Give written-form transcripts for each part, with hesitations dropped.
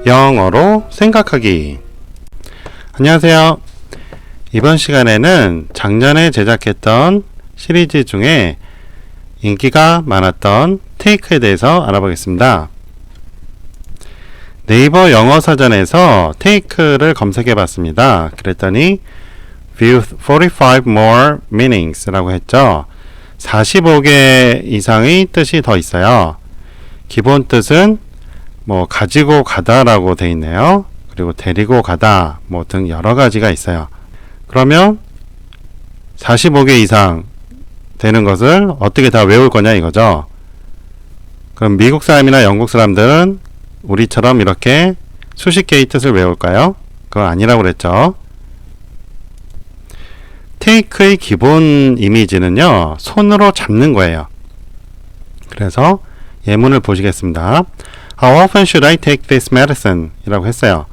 영어로 생각하기. 안녕하세요. 이번 시간에는 작년에 제작했던 시리즈 중에 인기가 많았던 테이크에 대해서 알아보겠습니다. 네이버 영어 사전에서 테이크를 검색해 봤습니다. 그랬더니 view 45 more meanings 라고 했죠. 45개 이상의 뜻이 더 있어요. 기본 뜻은 가지고 가다라고 돼 있네요. 그리고 데리고 가다 등 여러 가지가 있어요. 그러면 45개 이상 되는 것을 어떻게 다 외울 거냐 이거죠. 그럼 미국 사람이나 영국 사람들은 우리처럼 이렇게 수십 개의 뜻을 외울까요? 그건 아니라고 그랬죠. 테이크의 기본 이미지는요, 손으로 잡는 거예요. 그래서 예문을 보시겠습니다. How often should I take this medicine? 이라고 했어요.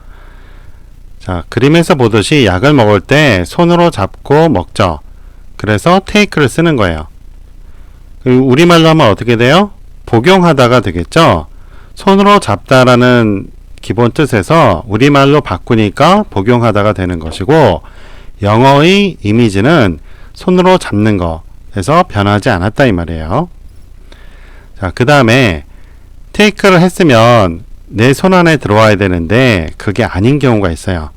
자, 그림에서 보듯이 약을 먹을 때 손으로 잡고 먹죠. 그래서 take를 쓰는 거예요. 우리말로 하면 어떻게 돼요? 복용하다가 되겠죠? 손으로 잡다라는 기본 뜻에서 우리말로 바꾸니까 복용하다가 되는 것이고, 영어의 이미지는 손으로 잡는 거에서 변하지 않았다 이 말이에요. 자, 그 다음에 테이크를 했으면 내 손 안에 들어와야 되는데 그게 아닌 경우가 있어요.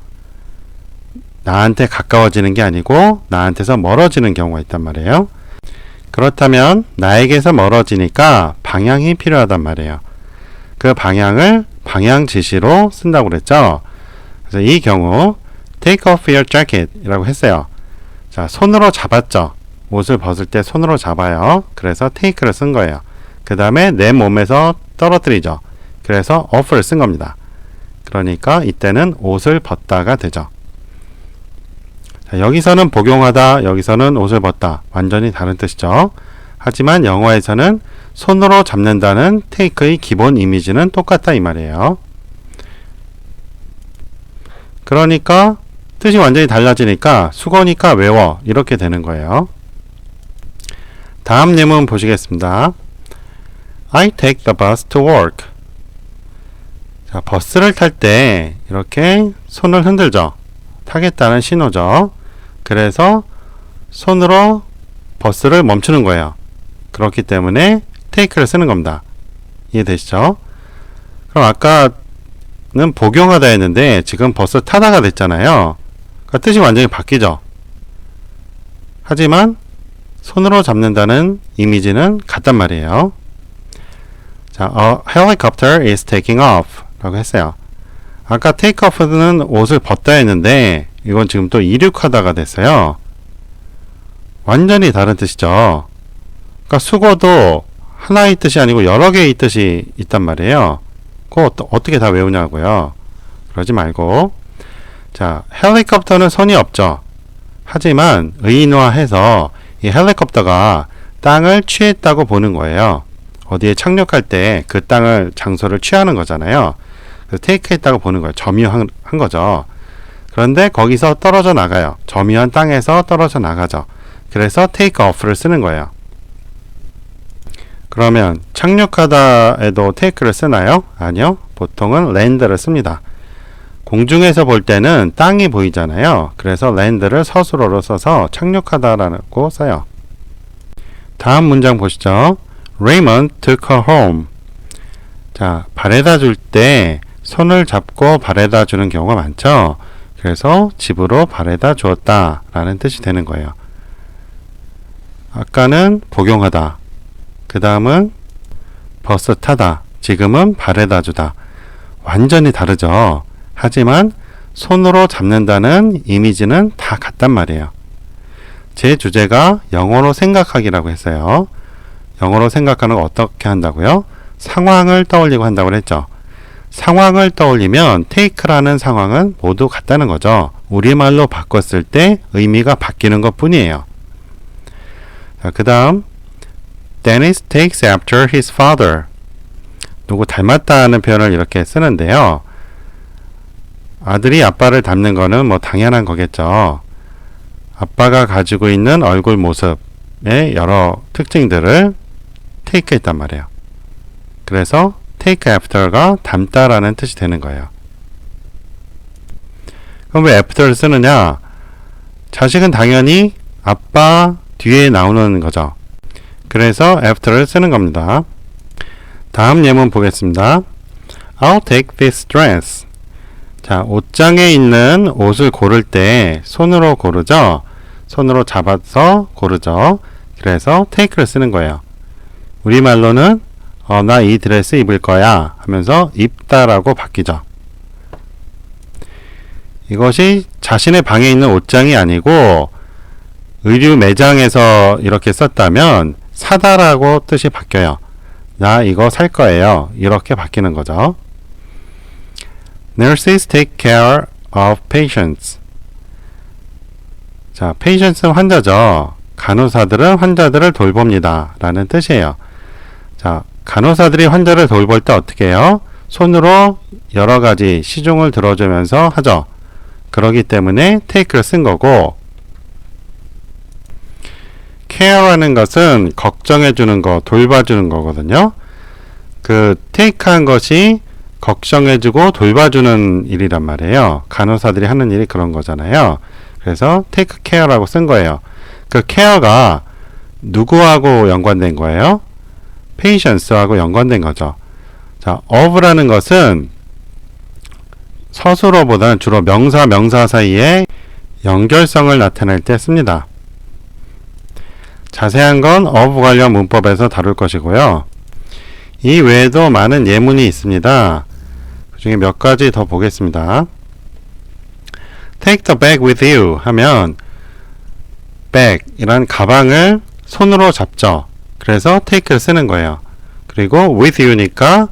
나한테 가까워지는 게 아니고 나한테서 멀어지는 경우가 있단 말이에요. 그렇다면 나에게서 멀어지니까 방향이 필요하단 말이에요. 그 방향을 방향 지시로 쓴다고 그랬죠. 그래서 이 경우 take off your jacket 이라고 했어요. 자, 손으로 잡았죠. 옷을 벗을 때 손으로 잡아요. 그래서 take를 쓴 거예요. 그 다음에 내 몸에서 떨어뜨리죠. 그래서 off를 쓴 겁니다. 그러니까 이때는 옷을 벗다가 되죠. 자, 여기서는 복용하다, 여기서는 옷을 벗다. 완전히 다른 뜻이죠. 하지만 영어에서는 손으로 잡는다는 take의 기본 이미지는 똑같다 이 말이에요. 그러니까 뜻이 완전히 달라지니까 수거니까 외워 이렇게 되는 거예요. 다음 예문 보시겠습니다. I take the bus to work. 자, 버스를 탈 때 이렇게 손을 흔들죠. 타겠다는 신호죠. 그래서 손으로 버스를 멈추는 거예요. 그렇기 때문에 take를 쓰는 겁니다. 이해되시죠? 그럼 아까는 복용하다 했는데 지금 버스 타다가 됐잖아요. 그러니까 뜻이 완전히 바뀌죠. 하지만 손으로 잡는다는 이미지는 같단 말이에요. 자, a helicopter is taking off 라고 했어요. 아까 take off는 옷을 벗다 했는데 이건 지금 또 이륙하다가 됐어요. 완전히 다른 뜻이죠. 그러니까 수거도 하나의 뜻이 아니고 여러 개의 뜻이 있단 말이에요. 그거 어떻게 다 외우냐고요. 그러지 말고. 자, 헬리콥터는 손이 없죠. 하지만 의인화해서 이 헬리콥터가 땅을 취했다고 보는 거예요. 어디에 착륙할 때 그 땅을 장소를 취하는 거잖아요. 그래서 테이크 했다고 보는 거예요. 점유한 거죠. 그런데 거기서 떨어져 나가요. 점유한 땅에서 떨어져 나가죠. 그래서 take off를 쓰는 거예요. 그러면 착륙하다에도 take를 쓰나요? 아니요. 보통은 land를 씁니다. 공중에서 볼 때는 땅이 보이잖아요. 그래서 land를 서술어로 써서 착륙하다라고 써요. 다음 문장 보시죠. Raymond took her home. 자, 바래다 줄 때 손을 잡고 바래다 주는 경우가 많죠. 그래서 집으로 바래다 주었다 라는 뜻이 되는 거예요. 아까는 복용하다. 그 다음은 버스 타다. 지금은 바래다 주다. 완전히 다르죠. 하지만 손으로 잡는다는 이미지는 다 같단 말이에요. 제 주제가 영어로 생각하기라고 했어요. 영어로 생각하는 거 어떻게 한다고요? 상황을 떠올리고 한다고 했죠. 상황을 떠올리면 take라는 상황은 모두 같다는 거죠. 우리말로 바꿨을 때 의미가 바뀌는 것 뿐이에요. 그 다음 Dennis takes after his father. 누구 닮았다는 표현을 이렇게 쓰는데요. 아들이 아빠를 닮는 거는 당연한 거겠죠. 아빠가 가지고 있는 얼굴 모습의 여러 특징들을 take 했단 말이에요. 그래서 take after가 닮다라는 뜻이 되는 거예요. 그럼 왜 after를 쓰느냐? 자식은 당연히 아빠 뒤에 나오는 거죠. 그래서 after를 쓰는 겁니다. 다음 예문 보겠습니다. I'll take this dress. 자, 옷장에 있는 옷을 고를 때 손으로 고르죠. 손으로 잡아서 고르죠. 그래서 take를 쓰는 거예요. 우리말로는 나 이 드레스 입을 거야 하면서 입다라고 바뀌죠. 이것이 자신의 방에 있는 옷장이 아니고 의류 매장에서 이렇게 썼다면 사다라고 뜻이 바뀌어요. 나 이거 살 거예요. 이렇게 바뀌는 거죠. Nurses take care of patients. 자, patients는 환자죠. 간호사들은 환자들을 돌봅니다. 라는 뜻이에요. 자, 간호사들이 환자를 돌볼 때 어떻게 해요? 손으로 여러 가지 시중을 들어주면서 하죠. 그러기 때문에 take를 쓴 거고, care라는 것은 걱정해주는 거, 돌봐주는 거거든요. 그 take한 것이 걱정해주고 돌봐주는 일이란 말이에요. 간호사들이 하는 일이 그런 거잖아요. 그래서 take care라고 쓴 거예요. 그 care가 누구하고 연관된 거예요? patients하고 연관된 거죠. 자, of라는 것은 서술어보다는 주로 명사, 명사 사이에 연결성을 나타낼 때 씁니다. 자세한 건 of 관련 문법에서 다룰 것이고요. 이 외에도 많은 예문이 있습니다. 그 중에 몇 가지 더 보겠습니다. Take the bag with you 하면 bag 이란 가방을 손으로 잡죠. 그래서 take를 쓰는 거예요. 그리고 with you니까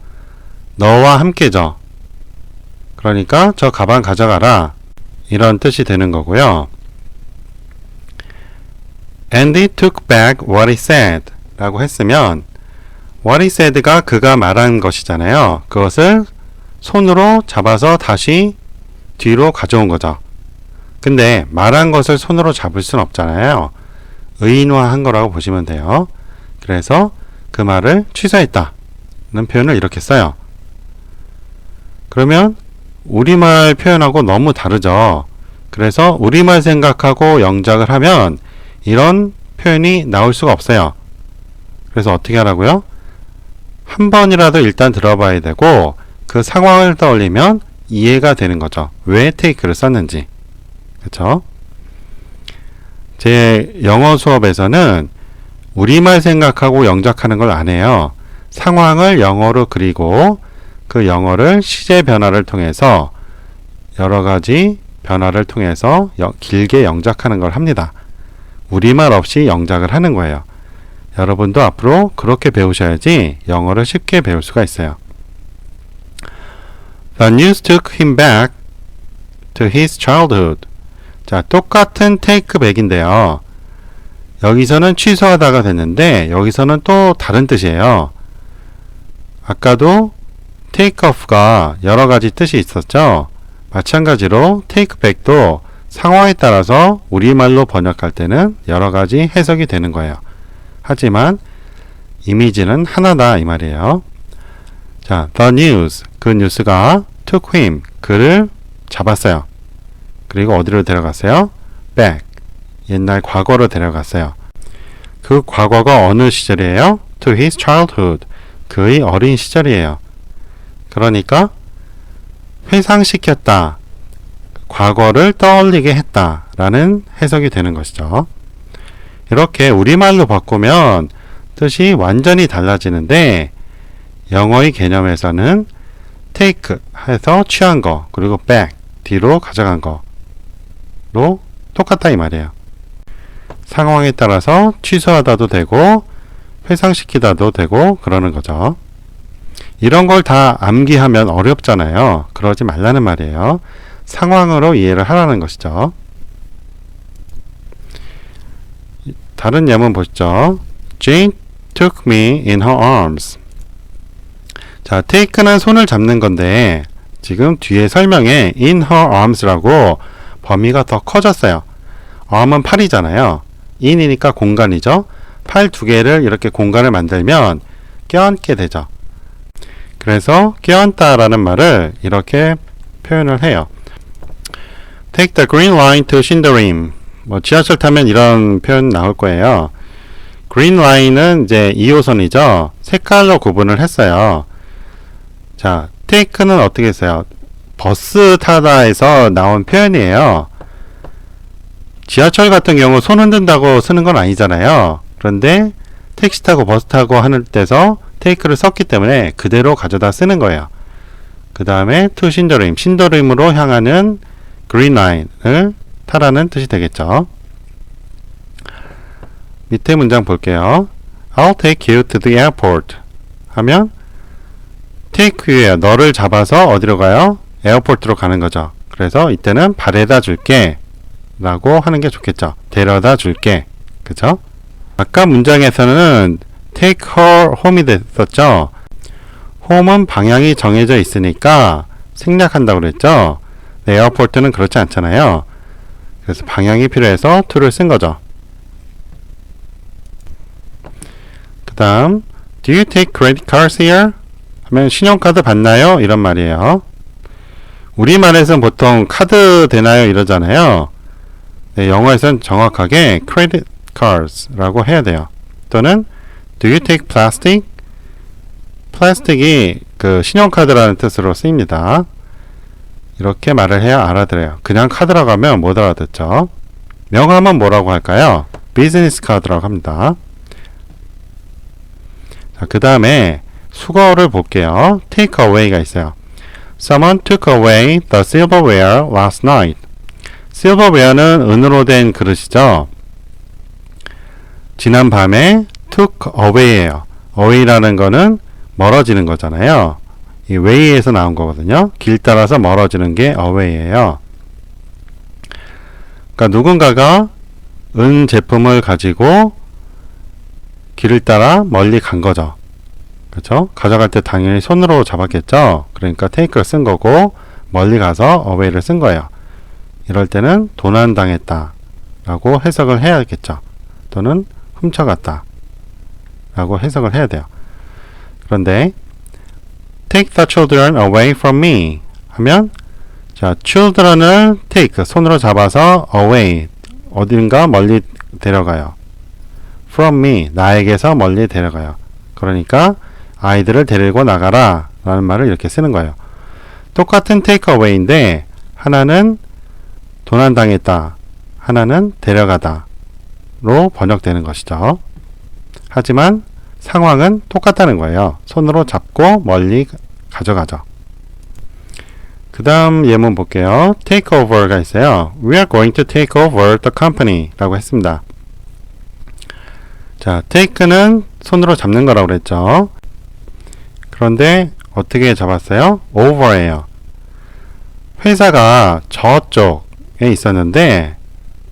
너와 함께죠. 그러니까 저 가방 가져가라 이런 뜻이 되는 거고요. Andy took back what he said 라고 했으면 what he said가 그가 말한 것이잖아요. 그것을 손으로 잡아서 다시 뒤로 가져온 거죠. 근데 말한 것을 손으로 잡을 순 없잖아요. 의인화한 거라고 보시면 돼요. 그래서 그 말을 취소했다 는 표현을 이렇게 써요. 그러면 우리말 표현하고 너무 다르죠. 그래서 우리말 생각하고 영작을 하면 이런 표현이 나올 수가 없어요. 그래서 어떻게 하라고요? 한 번이라도 일단 들어봐야 되고 그 상황을 떠올리면 이해가 되는 거죠. 왜 take를 썼는지. 그렇죠? 제 영어 수업에서는 우리말 생각하고 영작하는 걸 안 해요. 상황을 영어로 그리고 그 영어를 시제 변화를 통해서 여러 가지 변화를 통해서 길게 영작하는 걸 합니다. 우리말 없이 영작을 하는 거예요. 여러분도 앞으로 그렇게 배우셔야지 영어를 쉽게 배울 수가 있어요. The news took him back to his childhood. 자, 똑같은 take back인데요. 여기서는 취소하다가 됐는데 여기서는 또 다른 뜻이에요. 아까도 take off가 여러 가지 뜻이 있었죠. 마찬가지로 take back도 상황에 따라서 우리말로 번역할 때는 여러 가지 해석이 되는 거예요. 하지만 이미지는 하나다 이 말이에요. 자, the news, 그 뉴스가 took him, 그를 잡았어요. 그리고 어디로 데려갔어요? back, 옛날 과거로 데려갔어요. 그 과거가 어느 시절이에요? to his childhood, 그의 어린 시절이에요. 그러니까 회상시켰다, 과거를 떠올리게 했다 라는 해석이 되는 것이죠. 이렇게 우리말로 바꾸면 뜻이 완전히 달라지는데 영어의 개념에서는 take 해서 취한 거 그리고 back 뒤로 가져간 거로 똑같다 이 말이에요. 상황에 따라서 취소하다도 되고 회상시키다도 되고 그러는 거죠. 이런 걸 다 암기하면 어렵잖아요. 그러지 말라는 말이에요. 상황으로 이해를 하라는 것이죠. 다른 예문 보시죠. Jane took me in her arms. 자, take는 손을 잡는 건데 지금 뒤에 설명에 in her arms라고 범위가 더 커졌어요. arm은 팔이잖아요. in이니까 공간이죠. 팔 두 개를 이렇게 공간을 만들면 껴안게 되죠. 그래서 껴안다라는 말을 이렇게 표현을 해요. Take the green line to 신도림. 뭐 지하철 타면 이런 표현 나올 거예요. green line은 이제 2호선이죠. 색깔로 구분을 했어요. 자, take는 어떻게 했어요? 버스 타다에서 나온 표현이에요. 지하철 같은 경우 손 흔든다고 쓰는 건 아니잖아요. 그런데 택시 타고 버스 타고 하는 데서 take를 썼기 때문에 그대로 가져다 쓰는 거예요. 그 다음에 to 신도림, 신도림으로 향하는 green line을 타라는 뜻이 되겠죠. 밑에 문장 볼게요. I'll take you to the airport 하면 take you예요. 너를 잡아서 어디로 가요? 에어포트로 가는 거죠. 그래서 이때는 바래다 줄게 라고 하는 게 좋겠죠. 데려다 줄게. 그죠? 아까 문장에서는 take her home이 됐었죠. home은 방향이 정해져 있으니까 생략한다고 그랬죠. 네, 에어포트는 그렇지 않잖아요. 그래서 방향이 필요해서 to를 쓴 거죠. 그 다음 Do you take credit cards here? 하면 신용카드 받나요? 이런 말이에요. 우리말에서는 보통 카드 되나요? 이러잖아요. 네, 영어에서는 정확하게 credit cards라고 해야 돼요. 또는 Do you take plastic? 플라스틱이 그 신용카드라는 뜻으로 쓰입니다. 이렇게 말을 해야 알아들어요. 그냥 카드라고 하면 못 알아듣죠. 명함은 뭐라고 할까요? 비즈니스 카드라고 합니다. 자, 그 다음에 수거를 볼게요. take away가 있어요. Someone took away the silverware last night. silverware는 은으로 된 그릇이죠. 지난 밤에 took away예요. away라는 거는 멀어지는 거잖아요. 이 way에서 나온 거거든요. 길 따라서 멀어지는 게 away예요. 그러니까 누군가가 은 제품을 가지고 길을 따라 멀리 간 거죠. 그렇죠? 가져갈 때 당연히 손으로 잡았겠죠. 그러니까 take를 쓴 거고 멀리 가서 away를 쓴 거예요. 이럴 때는 도난당했다 라고 해석을 해야겠죠. 또는 훔쳐갔다 라고 해석을 해야 돼요. 그런데 take the children away from me 하면 자, children을 take 손으로 잡아서 away 어딘가 멀리 데려가요. from me 나에게서 멀리 데려가요. 그러니까 아이들을 데리고 나가라 라는 말을 이렇게 쓰는 거예요. 똑같은 take away인데 하나는 도난당했다, 하나는 데려가다 로 번역되는 것이죠. 하지만 상황은 똑같다는 거예요. 손으로 잡고 멀리 가져가죠. 그 다음 예문 볼게요. take over가 있어요. We are going to take over the company 라고 했습니다. 자, take는 손으로 잡는 거라고 그랬죠. 그런데 어떻게 잡았어요? over예요. 회사가 저쪽에 있었는데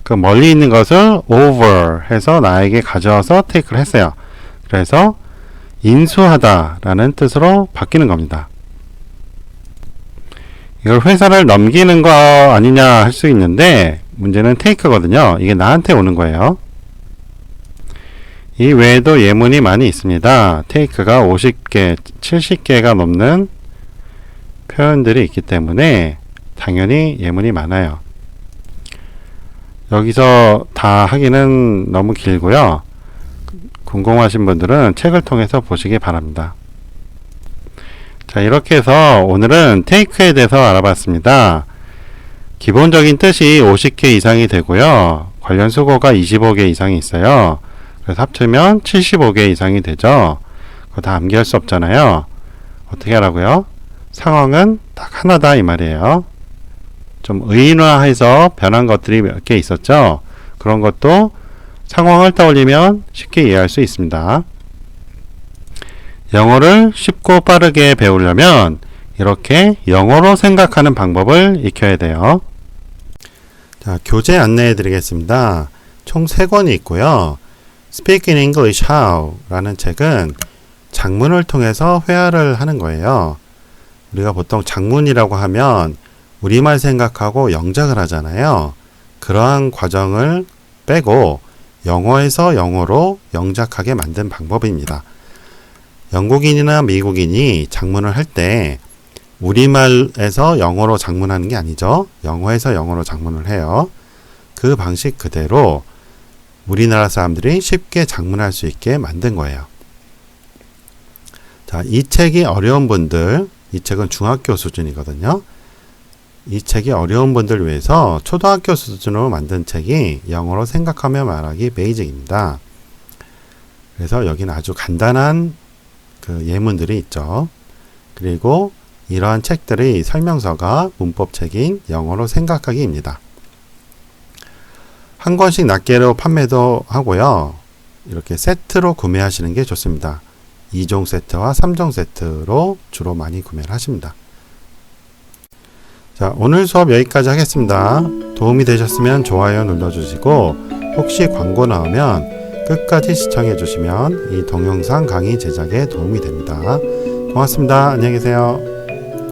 그 멀리 있는 것을 over 해서 나에게 가져와서 take를 했어요. 그래서 인수하다 라는 뜻으로 바뀌는 겁니다. 이걸 회사를 넘기는 거 아니냐 할 수 있는데 문제는 take거든요. 이게 나한테 오는 거예요. 이 외에도 예문이 많이 있습니다. take가 50개, 70개가 넘는 표현들이 있기 때문에 당연히 예문이 많아요. 여기서 다 하기는 너무 길고요. 궁금하신 분들은 책을 통해서 보시기 바랍니다. 자, 이렇게 해서 오늘은 take에 대해서 알아봤습니다. 기본적인 뜻이 50개 이상이 되고요. 관련 수거가 25개 이상이 있어요. 그래서 합치면 75개 이상이 되죠. 그거 다 암기할 수 없잖아요. 어떻게 하라고요? 상황은 딱 하나다 이 말이에요. 좀 의인화해서 변한 것들이 몇 개 있었죠. 그런 것도 상황을 떠올리면 쉽게 이해할 수 있습니다. 영어를 쉽고 빠르게 배우려면 이렇게 영어로 생각하는 방법을 익혀야 돼요. 자, 교재 안내해 드리겠습니다. 총 3권이 있고요. Speak in English How 라는 책은 작문을 통해서 회화를 하는 거예요. 우리가 보통 작문이라고 하면 우리말 생각하고 영작을 하잖아요. 그러한 과정을 빼고 영어에서 영어로 영작하게 만든 방법입니다. 영국인이나 미국인이 작문을 할 때 우리말에서 영어로 작문하는 게 아니죠. 영어에서 영어로 작문을 해요. 그 방식 그대로 우리나라 사람들이 쉽게 작문할 수 있게 만든 거예요. 자, 이 책이 어려운 분들, 이 책은 중학교 수준이거든요. 이 책이 어려운 분들 위해서 초등학교 수준으로 만든 책이 영어로 생각하며 말하기 베이직입니다. 그래서 여기는 아주 간단한 그 예문들이 있죠. 그리고 이러한 책들의 설명서가 문법책인 영어로 생각하기입니다. 한 권씩 낱개로 판매도 하고요. 이렇게 세트로 구매하시는 게 좋습니다. 2종 세트와 3종 세트로 주로 많이 구매를 하십니다. 자, 오늘 수업 여기까지 하겠습니다. 도움이 되셨으면 좋아요 눌러주시고 혹시 광고 나오면 끝까지 시청해 주시면 이 동영상 강의 제작에 도움이 됩니다. 고맙습니다. 안녕히 계세요.